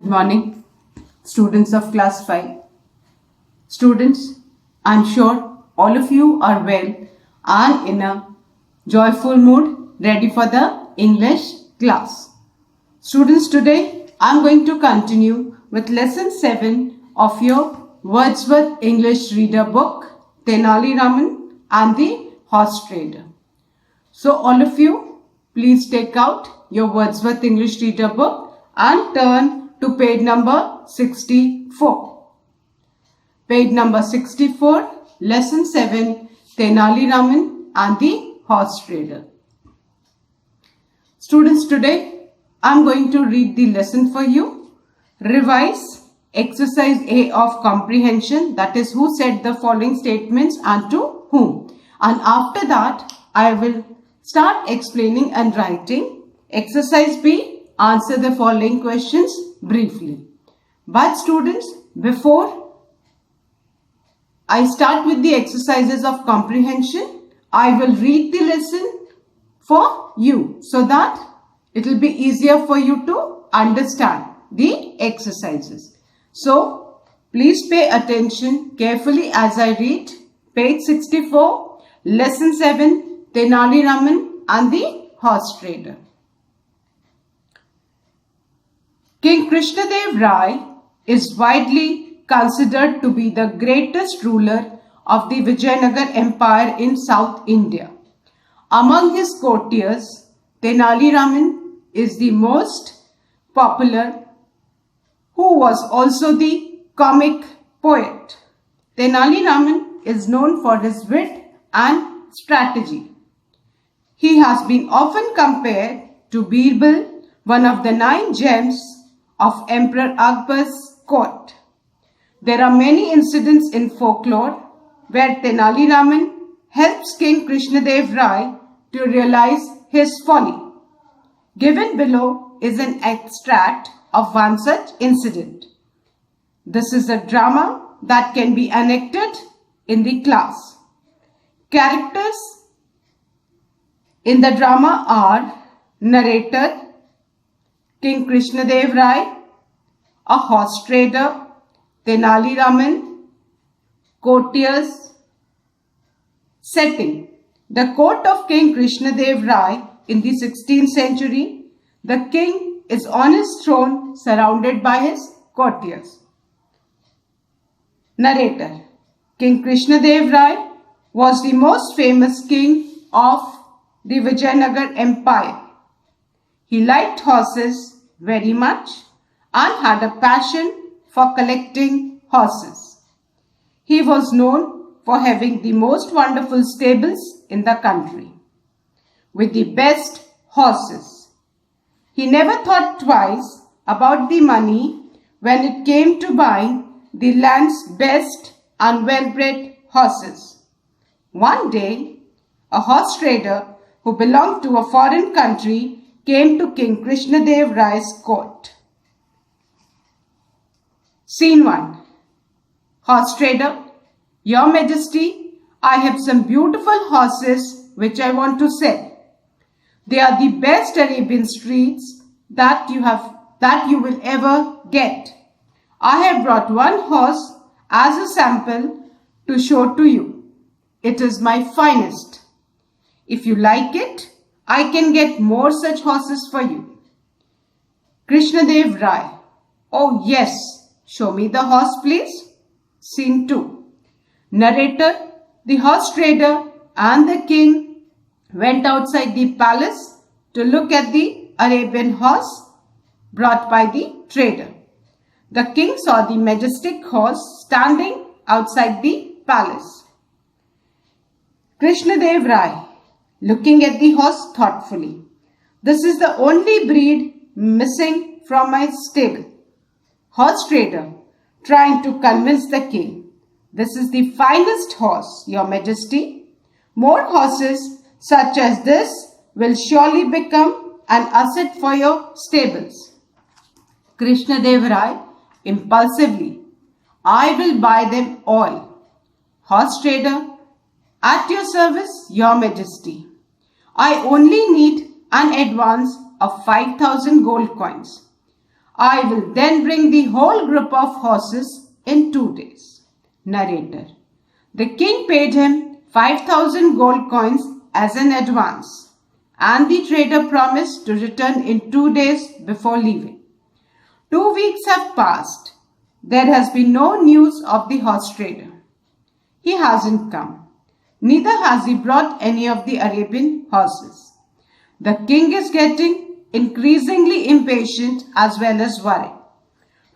Morning, students of class 5. Students, I'm sure all of you are well and in a joyful mood, ready for the English class. Students, today I'm going to continue with lesson 7 of your Wordsworth English Reader book, Tenali Raman and the Horse Trader. So all of you, please take out your Wordsworth English Reader book and turn to page number 64. Page number 64, lesson 7, Tenali Raman and the Horse Trader. Students, today I am going to read the lesson for you. Revise exercise A of comprehension, that is who said the following statements and to whom. And after that, I will start explaining and writing. Exercise B, answer the following questions briefly. But students, before I start with the exercises of comprehension, I will read the lesson for you so that it will be easier for you to understand the exercises. So, please pay attention carefully as I read page 64, lesson 7, Tenali Raman and the Horse Trader. King Krishnadev Rai is widely considered to be the greatest ruler of the Vijayanagar Empire in South India. Among his courtiers, Tenali Raman is the most popular, who was also the comic poet. Tenali Raman is known for his wit and strategy. He has been often compared to Birbal, one of the 9 gems of Emperor Akbar's court. There are many incidents in folklore where Tenali Raman helps King Krishnadev Rai to realize his folly. Given below is an extract of one such incident. This is a drama that can be enacted in the class. Characters in the drama are narrator, King Krishnadev Rai, a horse trader, Tenali Raman, courtiers. Setting: the court of King Krishnadev Rai in the 16th century. The king is on his throne surrounded by his courtiers. Narrator: King Krishnadev Rai was the most famous king of the Vijayanagar Empire. He liked horses very much and had a passion for collecting horses. He was known for having the most wonderful stables in the country with the best horses. He never thought twice about the money when it came to buying the land's best and well-bred horses. One day, a horse trader who belonged to a foreign country came to King Krishnadev Rai's court. Scene 1. Horse trader: Your Majesty, I have some beautiful horses which I want to sell. They are the best Arabian streets that you will ever get. I have brought one horse as a sample to show to you. It is my finest. If you like it, I can get more such horses for you. Krishnadev Rai: Oh yes, show me the horse please. Scene 2. Narrator: The horse trader and the king went outside the palace to look at the Arabian horse brought by the trader. The king saw the majestic horse standing outside the palace. Krishnadev Rai, looking at the horse thoughtfully: This is the only breed missing from my stable. Horse trader, trying to convince the king: This is the finest horse, Your Majesty. More horses such as this will surely become an asset for your stables. Krishnadev Rai, impulsively: I will buy them all. Horse trader: At your service, Your Majesty. I only need an advance of 5,000 gold coins. I will then bring the whole group of horses in 2 days. Narrator. The king paid him 5,000 gold coins as an advance, and the trader promised to return in 2 days before leaving. 2 weeks have passed. There has been no news of the horse trader. He hasn't come. Neither has he brought any of the Arabian horses. The king is getting increasingly impatient as well as worried.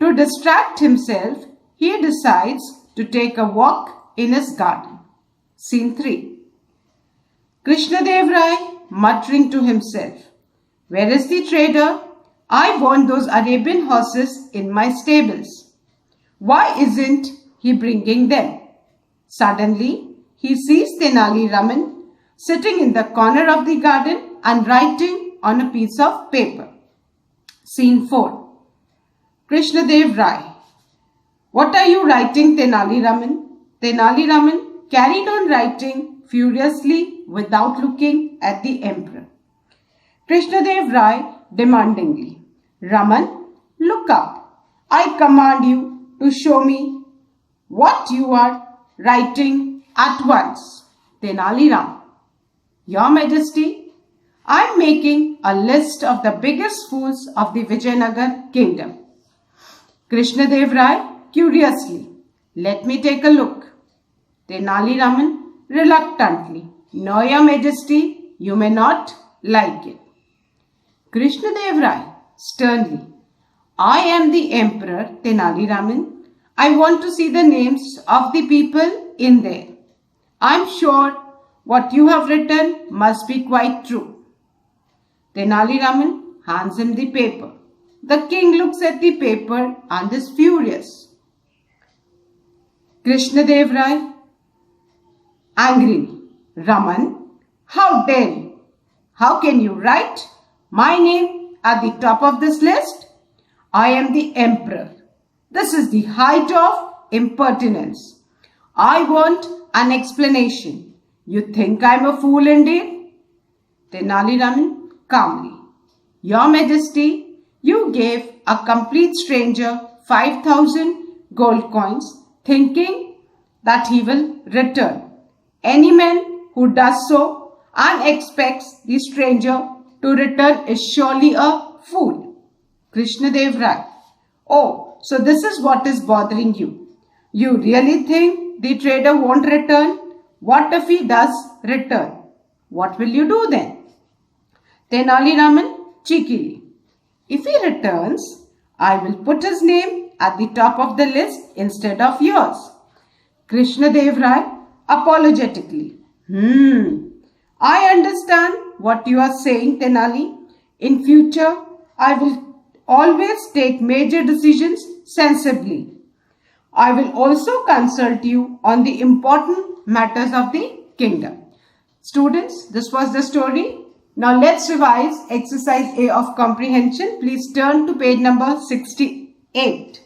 To distract himself, he decides to take a walk in his garden. Scene 3. Krishnadev Rai muttering to himself, "Where is the trader? I want those Arabian horses in my stables. Why isn't he bringing them?" Suddenly, he sees Tenali Raman sitting in the corner of the garden and writing on a piece of paper. Scene 4. Krishnadev Rai. "What are you writing, Tenali Raman?" Tenali Raman carried on writing furiously without looking at the emperor. Krishnadev Rai demandingly, "Raman, look up. I command you to show me what you are writing at once." Tenali Ram. "Your Majesty, I am making a list of the biggest fools of the Vijayanagar kingdom." Krishnadev Rai curiously, "Let me take a look." Tenali Raman reluctantly, "No, Your Majesty, you may not like it." Krishnadev Rai sternly, "I am the emperor, Tenali Raman. I want to see the names of the people in there. I am sure what you have written must be quite true." Tenali Raman hands him the paper. The king looks at the paper and is furious. Krishnadev Rai angrily, "Raman, how dare you? How can you write my name at the top of this list? I am the emperor. This is the height of impertinence. I want an explanation. You think I am a fool indeed?" Tenali Raman calmly, "Your Majesty, you gave a complete stranger 5,000 gold coins thinking that he will return. Any man who does so and expects the stranger to return is surely a fool." Krishnadev Rai, "Oh, so this is what is bothering you. You really think the trader won't return? What if he does return? What will you do then?" Tenali Raman cheekily, "If he returns, I will put his name at the top of the list instead of yours." Krishnadev Rai apologetically, I understand what you are saying, Tenali. In future, I will always take major decisions sensibly. I will also consult you on the important matters of the kingdom." Students, this was the story. Now let's revise exercise A of comprehension. Please turn to page number 68.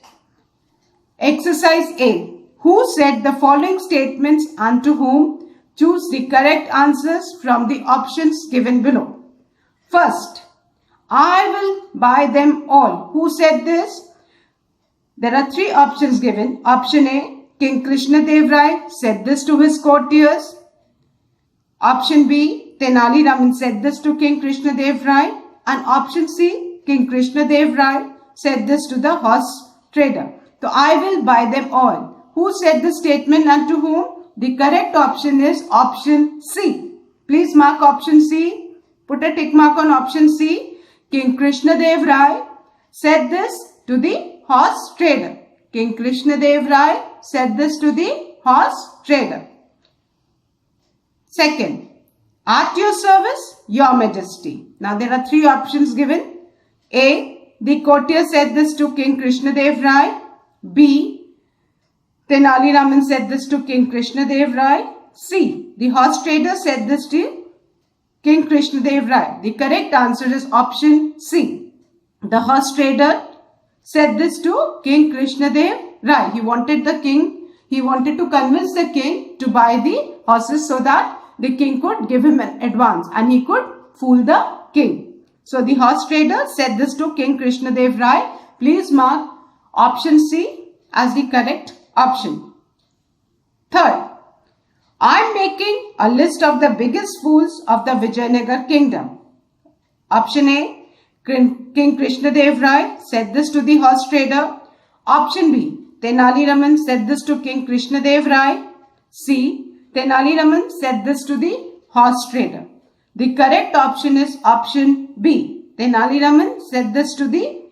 Exercise A. Who said the following statements and to whom? Choose the correct answers from the options given below. First, "I will buy them all." Who said this? There are three options given. Option A, King Krishnadev Rai said this to his courtiers. Option B, Tenali Raman said this to King Krishnadev Rai. And option C, King Krishnadev Rai said this to the horse trader. So I will buy them all. Who said this statement and to whom? The correct option is option C. Please mark option C. Put a tick mark on option C. King Krishnadev Rai said this to the horse trader. King Krishnadev Rai said this to the horse trader. Second, "At your service, Your Majesty." Now there are three options given. A, the courtier said this to King Krishnadev Rai. B, Tenali Raman said this to King Krishnadev Rai. C, the horse trader said this to King Krishnadev Rai. The correct answer is option C. The horse trader said this to King Krishnadev Rai. He wanted to convince the king to buy the horses so that the king could give him an advance and he could fool the king. So the horse trader said this to King Krishnadev Rai Please mark option C as the correct option. Third, I am making a list of the biggest fools of the Vijayanagar kingdom. Option A, King Krishnadev Rai said this to the horse trader. Option B, Tenali Raman said this to King Krishnadev Rai. C, Tenali Raman said this to the horse trader. The correct option is option B. Tenali Raman said this to the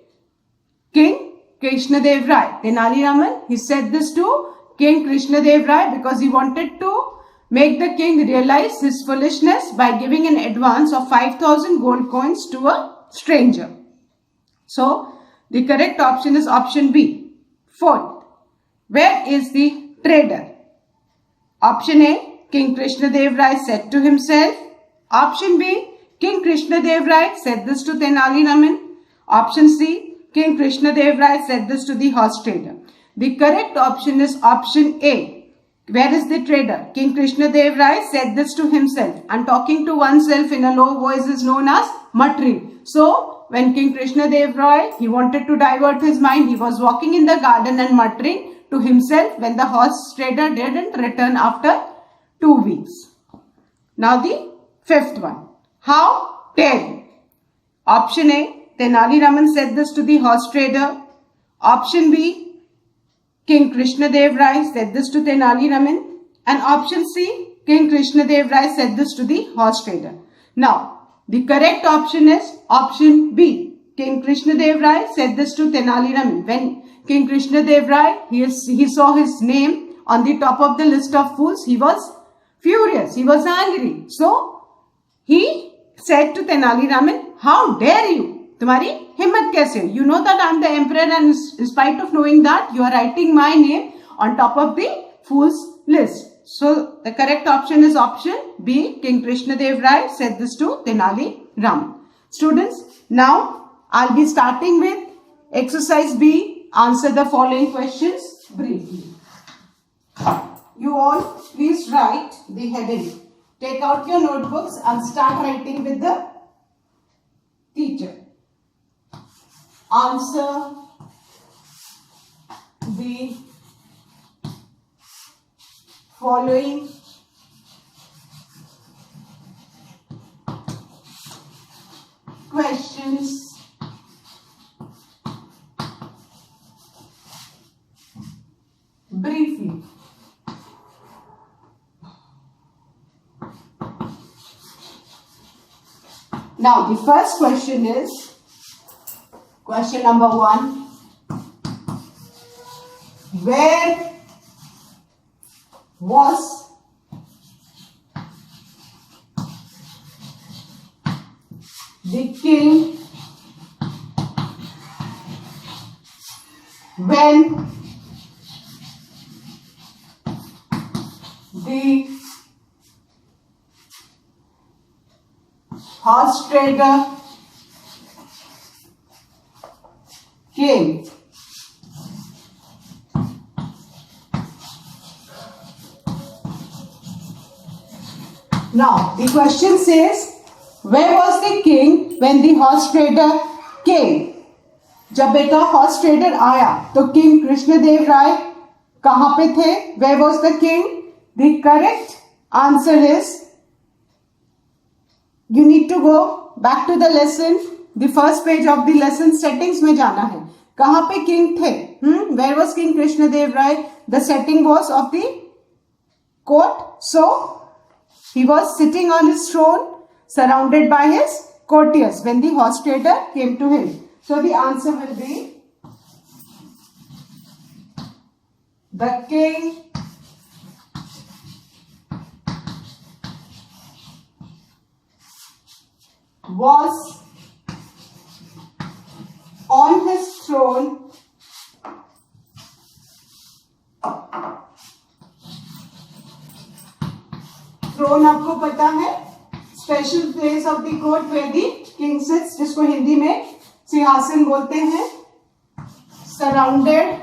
King Krishnadev Rai. Tenali Raman, he said this to King Krishnadev Rai because he wanted to make the king realize his foolishness by giving an advance of 5,000 gold coins to a stranger. So, the correct option is option B. Fourth, where is the trader? Option A, King Krishnadev Rai said to himself. Option B, King Krishnadev Rai said this to Tenali Raman. Option C, King Krishnadev Rai said this to the horse trader. The correct option is option A. Where is the trader? King Krishnadev Rai said this to himself, and talking to oneself in a low voice is known as muttering. So, when King Krishnadev Rai, he wanted to divert his mind, he was walking in the garden and muttering to himself when the horse trader didn't return after 2 weeks. Now the fifth one. How dare you? Option A, Tenali Raman said this to the horse trader. Option B, King Krishnadev Rai said this to Tenali Raman. And option C, King Krishnadev Rai said this to the horse trader. Now, the correct option is option B. King Krishnadev Rai said this to Tenali Raman. When King Krishnadev Rai, he saw his name on the top of the list of fools, he was furious, he was angry. So, he said to Tenali Raman, how dare you? तुम्हारी हिम्मत कैसे? You know that I am the emperor, and in spite of knowing that, you are writing my name on top of the fools list. So the correct option is option B. King Krishnadev Rai said this to Tenali Raman. Students, now I'll be starting with exercise B. Answer the following questions briefly. You all please write the heading. Take out your notebooks and start writing with the teacher. Answer the following questions briefly. Now, the first question is question number 1. Where was the king when the horse trader came? Now, the question says, where was the king when the horse trader came? जब बेटा horse trader आया, तो King Krishnadev Rai कहाँ पे थे? Where was the king? The correct answer is, you need to go back to the lesson. The first page of the lesson settings में जाना है. कहाँ पे king थे? Where was King Krishnadev Rai? The setting was of the court. So, he was sitting on his throne, surrounded by his courtiers when the horse trader came to him. So the answer will be, the king was on his throne आपको पता है, special place of the court where the king sits, जिसको हिंदी में सिंहासन बोलते हैं. Surrounded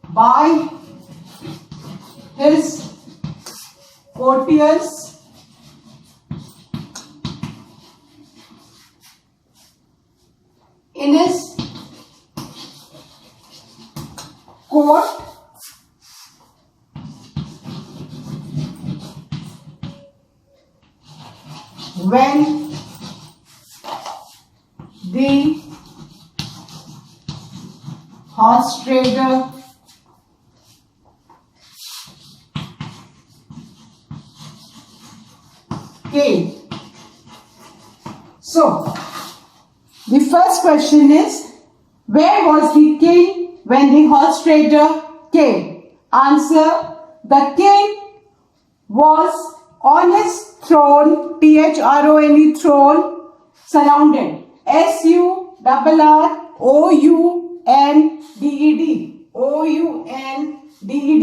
by his courtiers in his court when the horse trader came. So, the first question is, where was the king when the horse trader came? Answer, the king was on his throne, throne, throne, surrounded,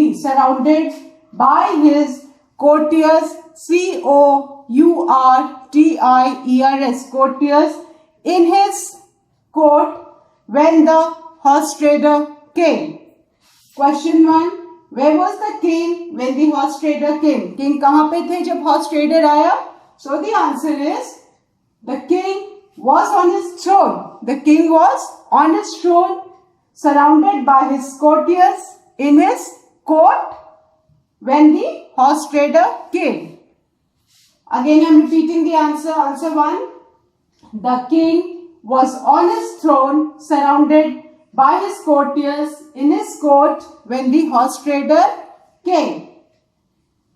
surrounded, surrounded by his courtiers, courtiers, courtiers, in his court when the horse trader came. Question 1. Where was the king when the horse trader came? King कहाँ पे थे जब horse trader आया? So the answer is, the king was on his throne. The king was on his throne, surrounded by his courtiers in his court when the horse trader came. Again I am repeating the answer. Answer 1. The king was on his throne, surrounded by his courtiers in his court when the horse trader came.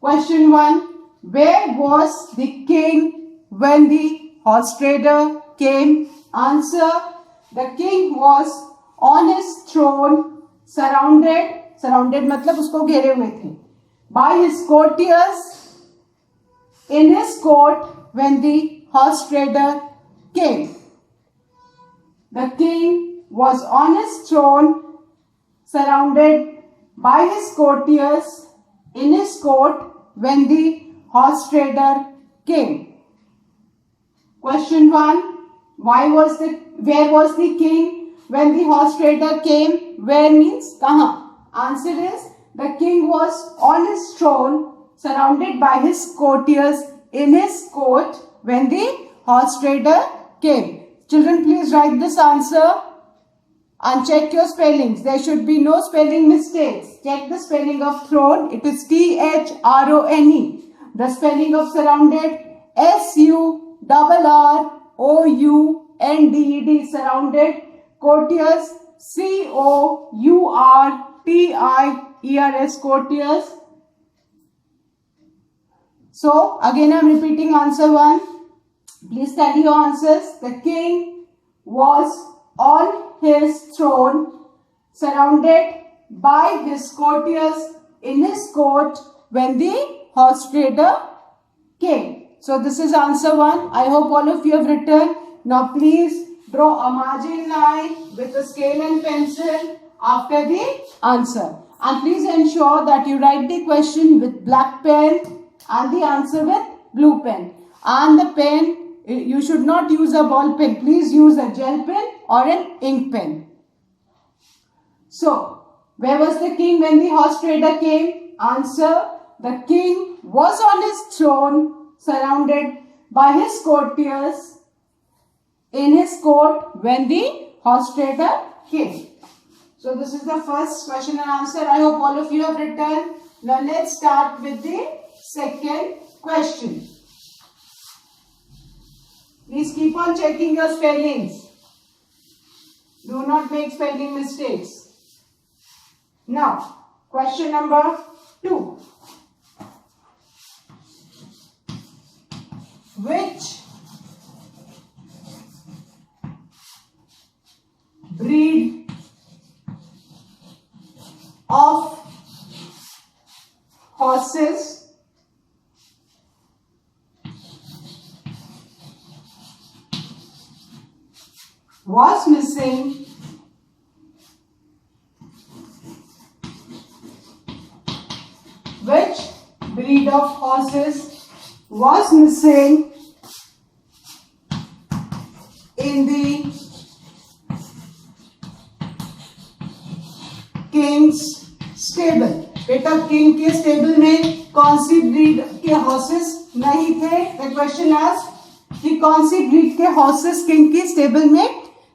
Question 1. Where was the king when the horse trader came? Answer, the king was on his throne, surrounded मतलब उसको घेरे हुए थे, by his courtiers in his court when the horse trader came. The king was on his throne, surrounded by his courtiers in his court when the horse trader came. Question 1. Where was the king when the horse trader came? Where means kahan? Answer is, the king was on his throne, surrounded by his courtiers in his court when the horse trader came. Children, please write this answer and check your spellings. There should be no spelling mistakes. Check the spelling of throne. It is Throne. The spelling of surrounded, Surrounded. Surrounded. Courtiers, Courtiers. Courtiers. So, again I am repeating answer 1. Please tally your answers. The king was on his throne, surrounded by his courtiers in his court when the horse trader came. So this is answer 1. I hope all of you have written. Now please draw a margin line with a scale and pencil after the answer. And please ensure that you write the question with black pen and the answer with blue pen. And the pen, you should not use a ball pen. Please use a gel pen or an ink pen. So, where was the king when the horse trader came? Answer, the king was on his throne, surrounded by his courtiers in his court when the horse trader came. So, this is the first question and answer. I hope all of you have written. Now, let's start with the second question. Please keep on checking your spellings. Do not make spelling mistakes. Now, question number 2. Which breed of horses was missing which breed of horses was missing in the king's stable. बेटा king के stable में कौन सी breed के horses नहीं थे? The question asked कि कौन सी breed के हॉर्सेस किंग के स्टेबल में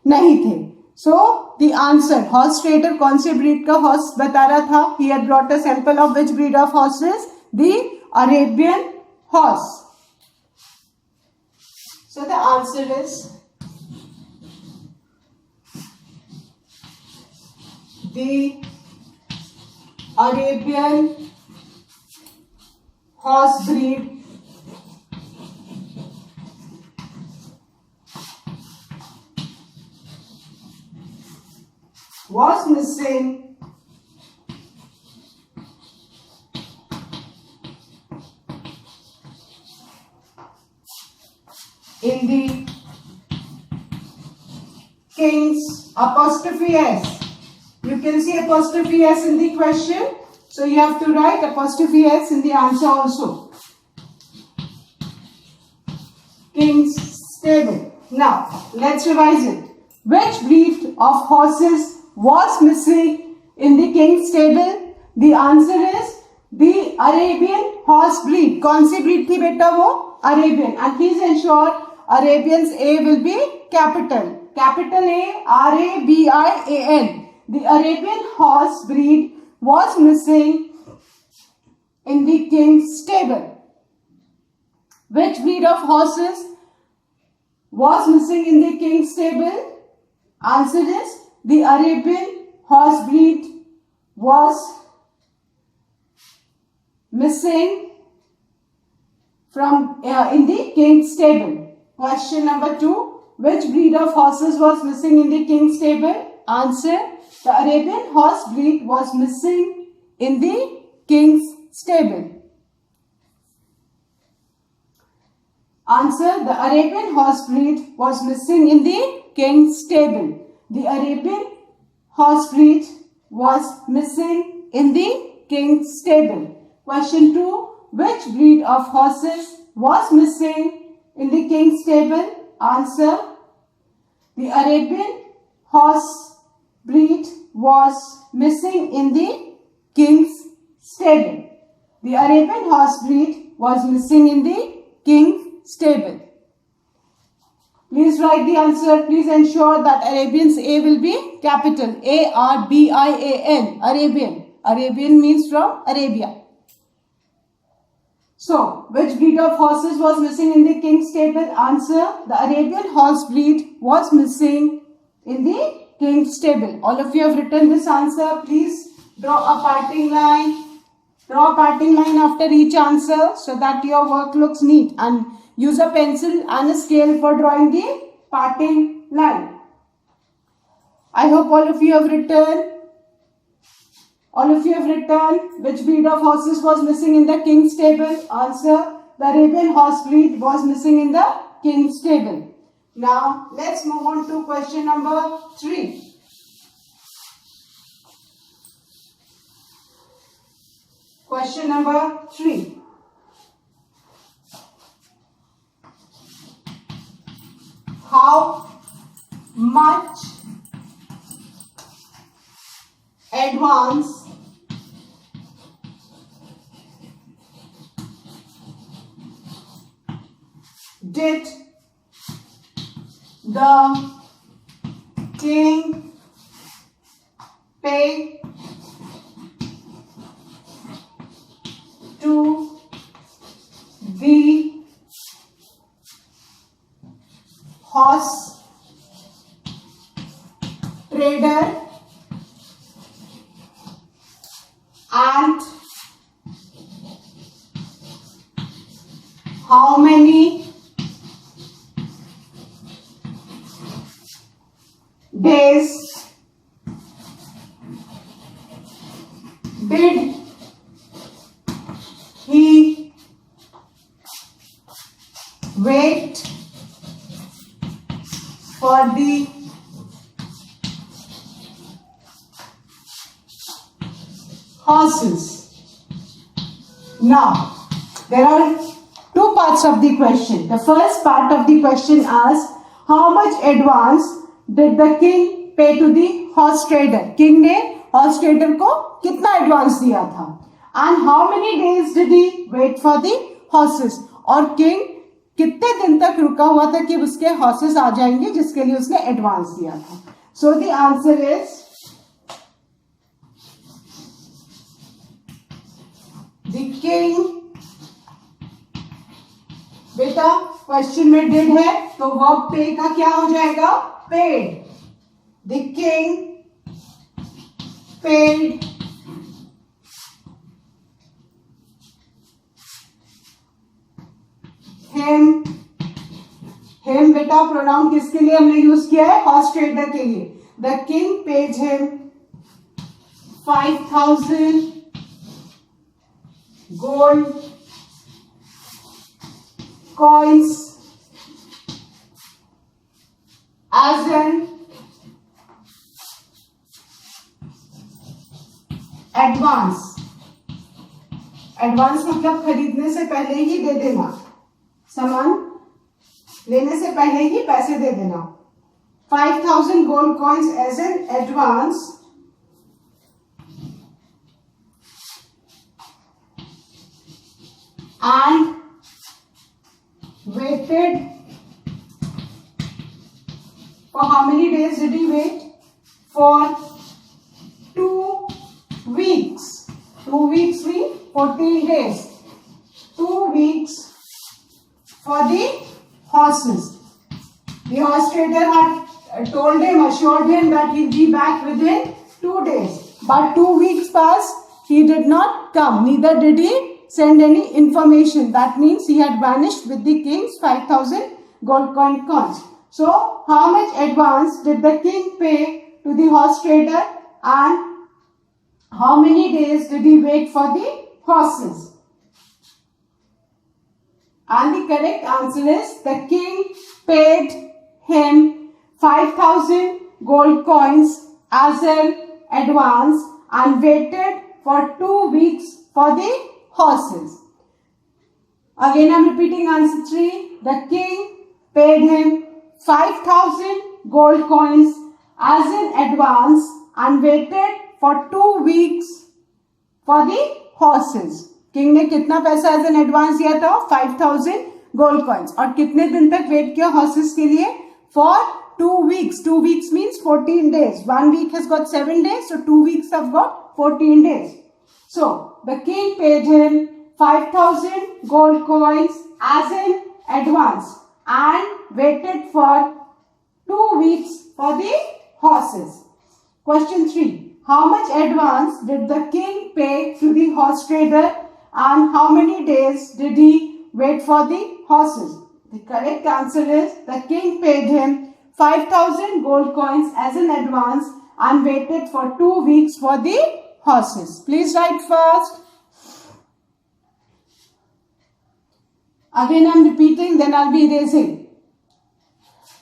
नहीं थे। So the answer, horse trader कौन सी ब्रीड का हॉर्स बता रहा था? He had brought a sample of which breed of horses? The Arabian horse. So the answer is the Arabian horse breed was missing in the king's apostrophe S. You can see apostrophe S in the question. So you have to write apostrophe S in the answer also. King's stable. Now let's revise it. Which breed of horses was missing in the king's stable? The answer is the Arabian horse breed. कौन सी breed थी बेटा वो? Arabian. And please ensure Arabian's A will be capital. Capital A, Arabian. The Arabian horse breed was missing in the king's stable. Which breed of horses was missing in the king's stable? Answer is the Arabian horse breed was missing from in the king's stable. Question number 2. Which breed of horses was missing in the king's stable? Answer. The Arabian horse breed was missing in the king's stable. Answer. The Arabian horse breed was missing in the king's stable. The Arabian horse breed was missing in the king's stable. Question 2. Which breed of horses was missing in the king's stable? Answer. The Arabian horse breed was missing in the king's stable. The Arabian horse breed was missing in the king's stable. Please write the answer. Please ensure that Arabian's A will be capital. Arabian. Arabian. Arabian means from Arabia. So, which breed of horses was missing in the king's stable? Answer. The Arabian horse breed was missing in the king's stable. All of you have written this answer. Please draw a parting line. Draw a parting line after each answer so that your work looks neat, and use a pencil and a scale for drawing the parting line. I hope all of you have written. All of you have written which breed of horses was missing in the king's stable. Answer. The Arabian horse breed was missing in the king's stable. Now let's move on to question number 3. Question number 3. How much advance did the king pay to the horse trader and how many days did he wait for the horses? Now, there are two parts of the question. The first part of the question asks, how much advance did the king pay to the horse trader? King ने horse trader को कितना advance दिया था, and how many days did he wait for the horses, और king कितने दिन तक रुका हुआ था कि उसके हॉर्सेस आ जाएंगे जिसके लिए उसने एडवांस दिया था. So the answer is the king. बेटा क्वेश्चन में डिड है तो वर्ब पे का क्या हो जाएगा, paid. The king paid him. Him बेटा प्रोनाउन किसके लिए हमने यूज किया है, हॉर्स ट्रेडर के लिए. The king paid him 5,000 gold coins as an advance. Advance मतलब खरीदने से पहले ही दे देना, सामान लेने से पहले ही पैसे दे देना. 5,000 gold coins as an advance and waited for how many days did he wait? For 2 weeks. 2 weeks mean 14 days. 2 weeks for the horses. The horse trader had told him, assured him that he'll be back within 2 days. But 2 weeks passed, he did not come. Neither did he send any information. That means he had vanished with the king's 5,000 gold coins. So, how much advance did the king pay to the horse trader, and how many days did he wait for the horses? And the correct answer is the king paid him 5,000 gold coins as an advance and waited for 2 weeks for the horses. Again I am repeating answer 3. The king paid him 5,000 gold coins as an advance and waited for 2 weeks for the horses. King ने कितना पैसा as an advance दिया था, 5,000 gold coins, और कितने दिन तक wait किया हॉर्सेस के लिए, for 2 weeks. 2 weeks means 14 days. 1 week has got 7 days, so 2 weeks have got 14 days. So the king paid him 5,000 gold coins as an advance and waited for 2 weeks for the horses. Question 3. How much advance did the king pay to the horse trader, and how many days did he wait for the horses? The correct answer is the king paid him 5,000 gold coins as an advance and waited for 2 weeks for the horses. Please write fast. Again I am repeating, then I will be erasing.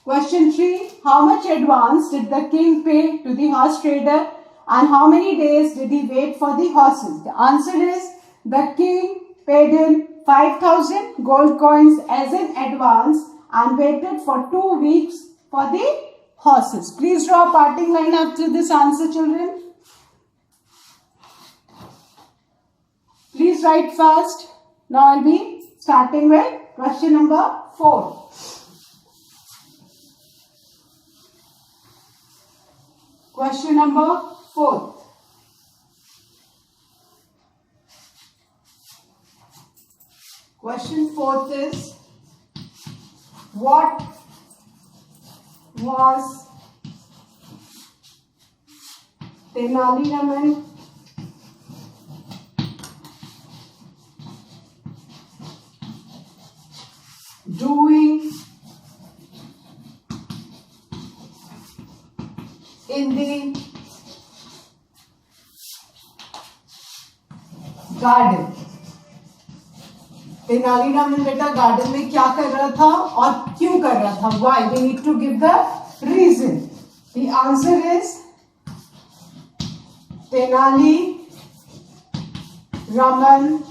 Question 3. How much advance did the king pay to the horse trader, and how many days did he wait for the horses? The answer is the king paid him 5,000 gold coins as an advance and waited for 2 weeks for the horses. Please draw a parting line after this answer, children. Please write fast. Now I will be starting with question number 4. Question number 4. Question 4 is, what was Tenali Raman doing in the garden? Tenali Raman बेटा garden में क्या कर रहा था और क्यों कर रहा था? Why? We need to give the reason. The answer is Tenali Raman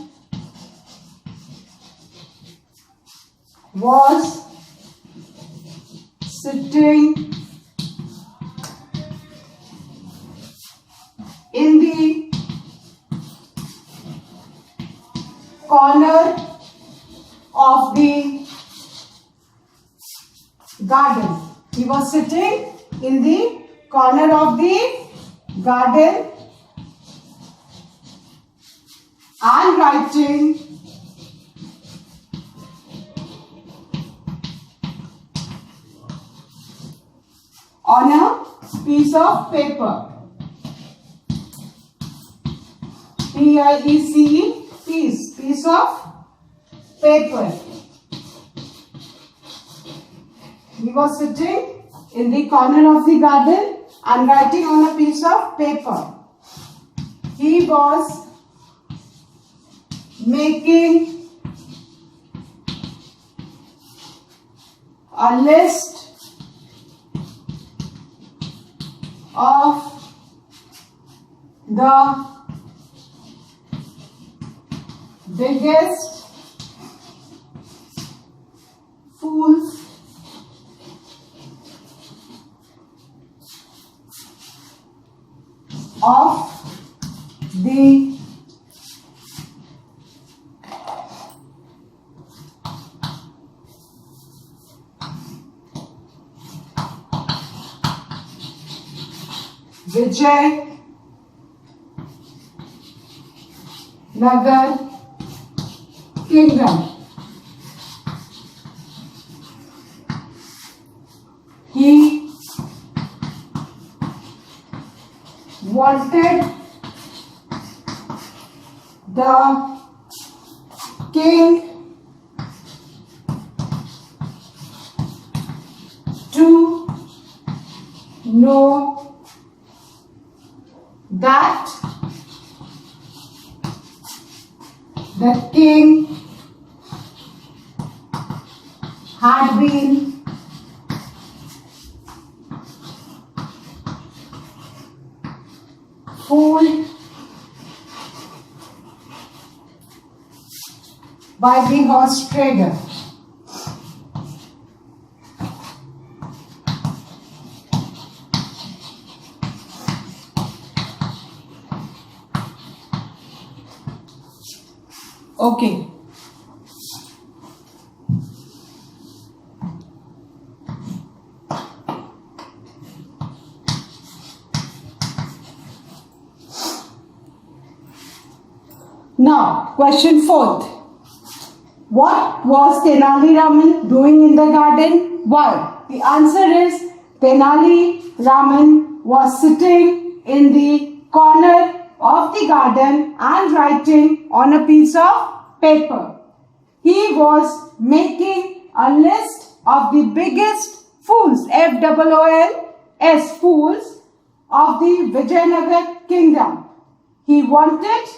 was sitting corner of the garden. He was sitting in the corner of the garden and writing on a piece of paper. P-I-E-C-E, piece of paper. He was sitting in the corner of the garden and writing on a piece of paper. He was making a list of the biggest fools of the Vijay Nagar Kingdom. He wanted the king to know that the king had been fooled by the horse trader. Okay. Now, question 4th. What was Tenali Raman doing in the garden? Why? The answer is Tenali Raman was sitting in the corner of the garden and writing on a piece of paper. He was making a list of the biggest fools, F-O-O-L-S, fools of the Vijayanagar kingdom. He wanted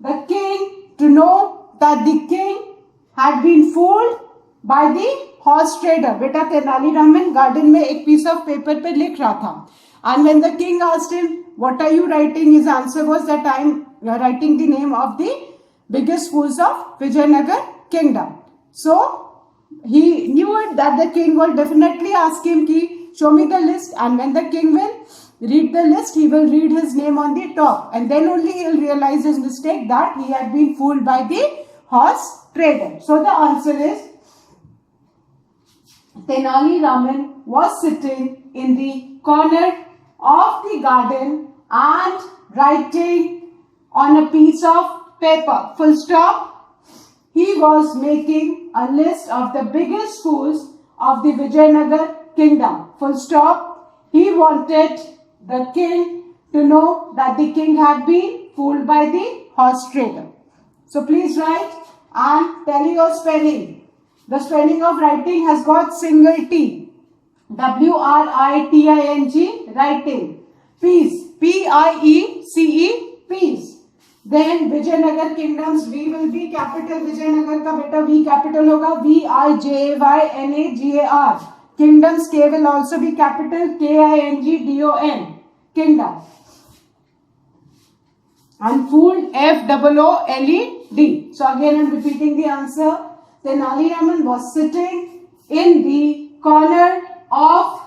the king to know that the king had been fooled by the horse trader. बेटा Tenali Raman garden में एक piece of paper पे लिख रहा था. And when the king asked him, what are you writing? His answer was that I am writing the name of the biggest fools of Vijayanagar kingdom. So he knew it that the king will definitely ask him ki, show me the list, and when the king will read the list, he will read his name on the top, and then only he will realize his mistake that he had been fooled by the horse trader. So the answer is Tenali Raman was sitting in the corner of the garden and writing on a piece of paper. Full stop. He was making a list of the biggest fools of the Vijayanagar kingdom. Full stop. He wanted the king to know that the king had been fooled by the horse trader. So please write and tell your spelling. The spelling of writing has got single T. W-R-I-T-I-N-G, writing. Peace. P-I-E-C-E, peace. Then Vijayanagar kingdoms, V will be capital. Vijayanagar ka beta V capital hoga. V-I-J-A-Y-N-A-G-A-R. Kingdoms, K will also be capital. K-I-N-G-D-O-N. Kingdom. And fooled, F-O-O-L-E-D. So again I am repeating the answer. Tenali Raman was sitting in the corner of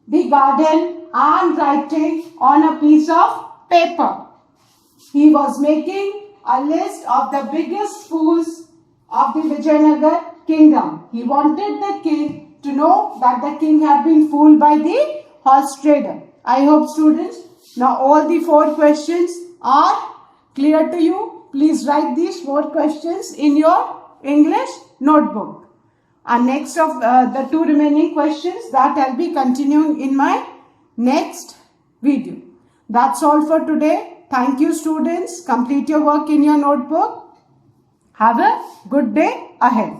the garden and writing on a piece of paper. He was making a list of the biggest fools of the Vijayanagar kingdom. He wanted the king to know that the king had been fooled by the horse trader. I hope students, now all the 4 questions are clear to you. Please write these 4 questions in your English notebook. And next of the 2 remaining questions that I'll be continuing in my next video. That's all for today. Thank you, students. Complete your work in your notebook. Have a good day ahead.